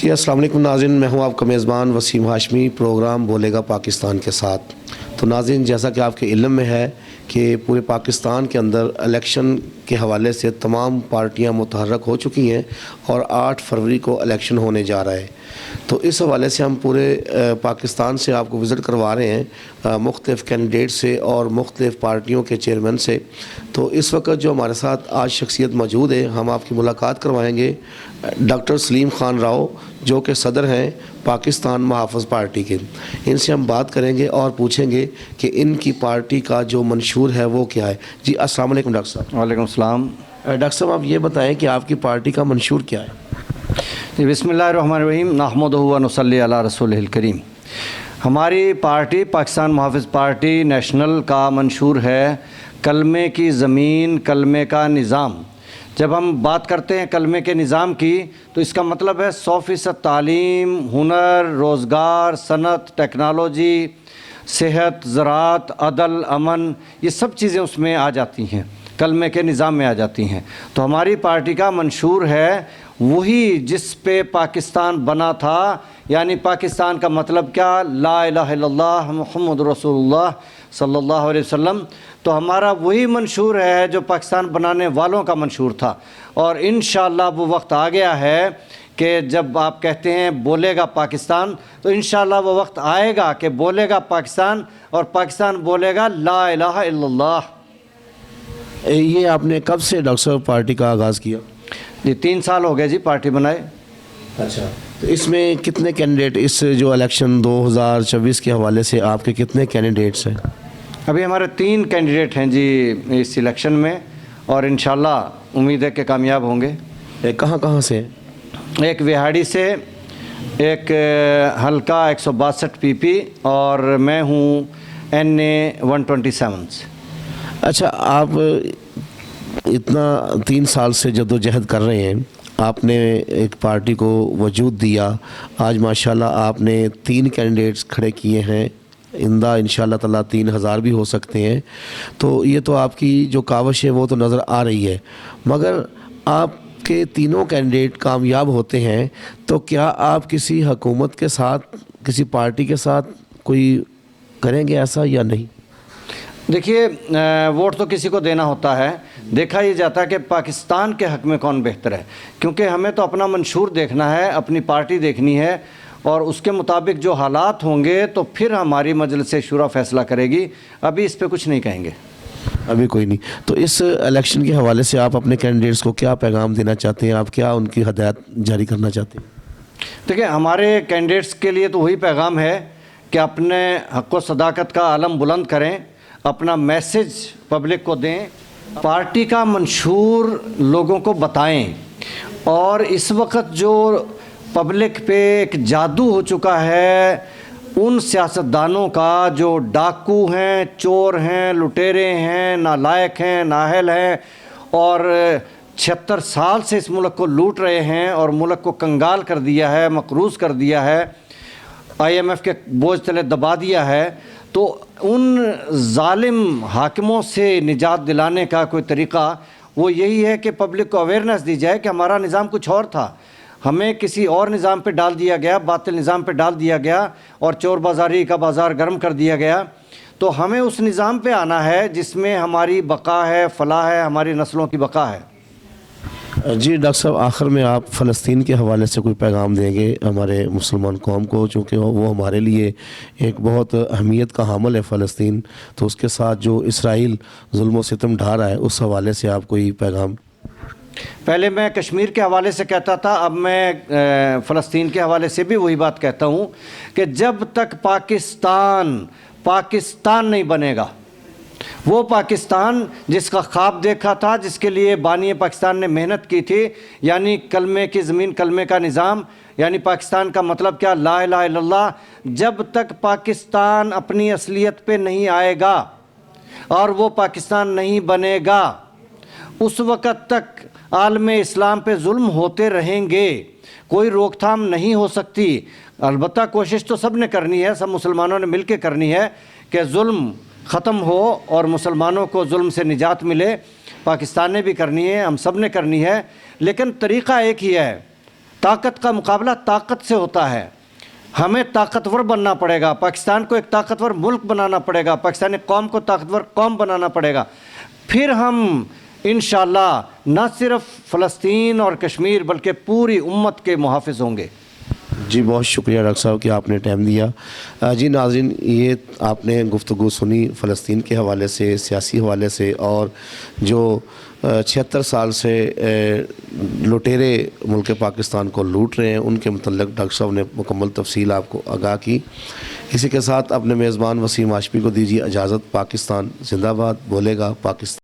جی السلام علیکم ناظرین، میں ہوں آپ کا میزبان وسیم ہاشمی، پروگرام بولے گا پاکستان کے ساتھ۔ تو ناظرین، جیسا کہ آپ کے علم میں ہے کہ پورے پاکستان کے اندر الیکشن کے حوالے سے تمام پارٹیاں متحرک ہو چکی ہیں اور 8 فروری کو الیکشن ہونے جا رہا ہے۔ تو اس حوالے سے ہم پورے پاکستان سے آپ کو وزٹ کروا رہے ہیں، مختلف کینڈیڈیٹ سے اور مختلف پارٹیوں کے چیئرمین سے۔ تو اس وقت جو ہمارے ساتھ آج شخصیت موجود ہے، ہم آپ کی ملاقات کروائیں گے ڈاکٹر سلیم خان راؤ، جو کہ صدر ہیں پاکستان محافظ پارٹی کے۔ ان سے ہم بات کریں گے اور پوچھیں گے کہ ان کی پارٹی کا جو منشور ہے وہ کیا ہے۔ جی السلام علیکم ڈاکٹر صاحب۔ وعلیکم السلام۔ ڈاکٹر صاحب، آپ یہ بتائیں کہ آپ کی پارٹی کا منشور کیا ہے؟ جی بسم اللہ الرحمن الرحیم، نحمدہ و نصلی علی رسولہ الکریم۔ ہماری پارٹی پاکستان محافظ پارٹی نیشنل کا منشور ہے کلمے کی زمین، کلمے کا نظام۔ جب ہم بات کرتے ہیں کلمے کے نظام کی تو اس کا مطلب ہے 100% تعلیم، ہنر، روزگار، صنعت، ٹیکنالوجی، صحت، زراعت، عدل، امن، یہ سب چیزیں اس میں آ جاتی ہیں، کلمے کے نظام میں آ جاتی ہیں۔ تو ہماری پارٹی کا منشور ہے وہی جس پہ پاکستان بنا تھا، یعنی پاکستان کا مطلب کیا؟ لا الہ الا اللہ محمد رسول اللہ صلی اللہ علیہ وسلم۔ تو ہمارا وہی منشور ہے جو پاکستان بنانے والوں کا منشور تھا، اور انشاءاللہ وہ وقت آ گیا ہے کہ جب آپ کہتے ہیں بولے گا پاکستان، تو انشاءاللہ وہ وقت آئے گا کہ بولے گا پاکستان، اور پاکستان بولے گا لا الہ الا اللہ۔ یہ آپ نے کب سے ڈاکٹر صاحب پارٹی کا آغاز کیا؟ جی 3 سال ہو گئے جی پارٹی بنائے۔ اچھا، تو اس میں کتنے کینڈیڈیٹ، اس جو الیکشن 2024 کے حوالے سے آپ کے کتنے کینڈیڈیٹس ہیں؟ ابھی ہمارے 3 کینڈیڈیٹ ہیں جی اس الیکشن میں، اور انشاءاللہ امید ہے کہ کامیاب ہوں گے۔ کہاں کہاں سے؟ ایک وہاڑی سے، ایک حلقہ 162 پی پی، اور میں ہوں NA 127 سے۔ اچھا، آپ اتنا 3 سال سے جدوجہد کر رہے ہیں، آپ نے ایک پارٹی کو وجود دیا، آج ماشاءاللہ آپ نے 3 کینڈیڈیٹس کھڑے کیے ہیں، آئندہ انشاءاللہ تعالیٰ 3000 بھی ہو سکتے ہیں۔ تو یہ تو آپ کی جو کاوش ہے وہ تو نظر آ رہی ہے، مگر آپ کے تینوں کینڈیڈیٹ کامیاب ہوتے ہیں تو کیا آپ کسی حکومت کے ساتھ، کسی پارٹی کے ساتھ کوئی کریں گے ایسا یا نہیں؟ دیکھیے، ووٹ تو کسی کو دینا ہوتا ہے، دیکھا یہ جاتا ہے کہ پاکستان کے حق میں کون بہتر ہے، کیونکہ ہمیں تو اپنا منشور دیکھنا ہے، اپنی پارٹی دیکھنی ہے، اور اس کے مطابق جو حالات ہوں گے تو پھر ہماری مجلس شورا فیصلہ کرے گی۔ ابھی اس پہ کچھ نہیں کہیں گے، ابھی کوئی نہیں۔ تو اس الیکشن کے حوالے سے آپ اپنے کینڈیڈیٹس کو کیا پیغام دینا چاہتے ہیں؟ آپ کیا ان کی ہدایت جاری کرنا چاہتے ہیں؟ دیکھیں، ہمارے کینڈیڈیٹس کے لیے تو وہی پیغام ہے کہ اپنے حق و صداقت کا علم بلند کریں، اپنا میسج پبلک کو دیں، پارٹی کا منشور لوگوں کو بتائیں۔ اور اس وقت جو پبلک پہ ایک جادو ہو چکا ہے ان سیاستدانوں کا جو ڈاکو ہیں، چور ہیں، لٹیرے ہیں، نالائق ہیں، نااہل ہیں، اور 76 سال سے اس ملک کو لوٹ رہے ہیں اور ملک کو کنگال کر دیا ہے، مقروض کر دیا ہے، IMF کے بوجھ تلے دبا دیا ہے۔ تو ان ظالم حاکموں سے نجات دلانے کا کوئی طریقہ وہ یہی ہے کہ پبلک کو اویئرنیس دی جائے کہ ہمارا نظام کچھ اور تھا، ہمیں کسی اور نظام پہ ڈال دیا گیا، باطل نظام پہ ڈال دیا گیا، اور چور بازاری کا بازار گرم کر دیا گیا۔ تو ہمیں اس نظام پہ آنا ہے جس میں ہماری بقا ہے، فلاح ہے، ہماری نسلوں کی بقا ہے۔ جی ڈاکٹر صاحب، آخر میں آپ فلسطین کے حوالے سے کوئی پیغام دیں گے ہمارے مسلمان قوم کو، چونکہ وہ ہمارے لیے ایک بہت اہمیت کا حامل ہے فلسطین، تو اس کے ساتھ جو اسرائیل ظلم و ستم ڈھا رہا ہے اس حوالے سے آپ کوئی پیغام؟ پہلے میں کشمیر کے حوالے سے کہتا تھا، اب میں فلسطین کے حوالے سے بھی وہی بات کہتا ہوں کہ جب تک پاکستان نہیں بنے گا، وہ پاکستان جس کا خواب دیکھا تھا، جس کے لیے بانی پاکستان نے محنت کی تھی، یعنی کلمے کی زمین، کلمے کا نظام، یعنی پاکستان کا مطلب کیا؟ لا الہ الا اللہ۔ جب تک پاکستان اپنی اصلیت پہ نہیں آئے گا اور وہ پاکستان نہیں بنے گا، اس وقت تک عالم اسلام پہ ظلم ہوتے رہیں گے، کوئی روک تھام نہیں ہو سکتی۔ البتہ کوشش تو سب نے کرنی ہے، سب مسلمانوں نے مل کے کرنی ہے کہ ظلم ختم ہو اور مسلمانوں کو ظلم سے نجات ملے۔ پاکستان نے بھی کرنی ہے، ہم سب نے کرنی ہے، لیکن طریقہ ایک ہی ہے، طاقت کا مقابلہ طاقت سے ہوتا ہے. ہمیں طاقتور بننا پڑے گا, پاکستان کو ایک طاقتور ملک بنانا پڑے گا, پاکستانی قوم کو طاقتور قوم بنانا پڑے گا. پھر ہم انشاءاللہ نہ صرف فلسطین اور کشمیر بلکہ پوری امت کے محافظ ہوں گے. جی بہت شکریہ ڈاکٹر صاحب کہ آپ نے ٹائم دیا. جی ناظرین, یہ آپ نے گفتگو سنی فلسطین کے حوالے سے, سیاسی حوالے سے, اور جو 76 سال سے لٹیرے ملک پاکستان کو لوٹ رہے ہیں ان کے متعلق ڈاکٹر صاحب نے مکمل تفصیل آپ کو آگاہ کی. اسی کے ساتھ اپنے میزبان وسیم ہاشمی کو دیجیے اجازت. پاکستان زندہ باد, بولے گا پاکستان.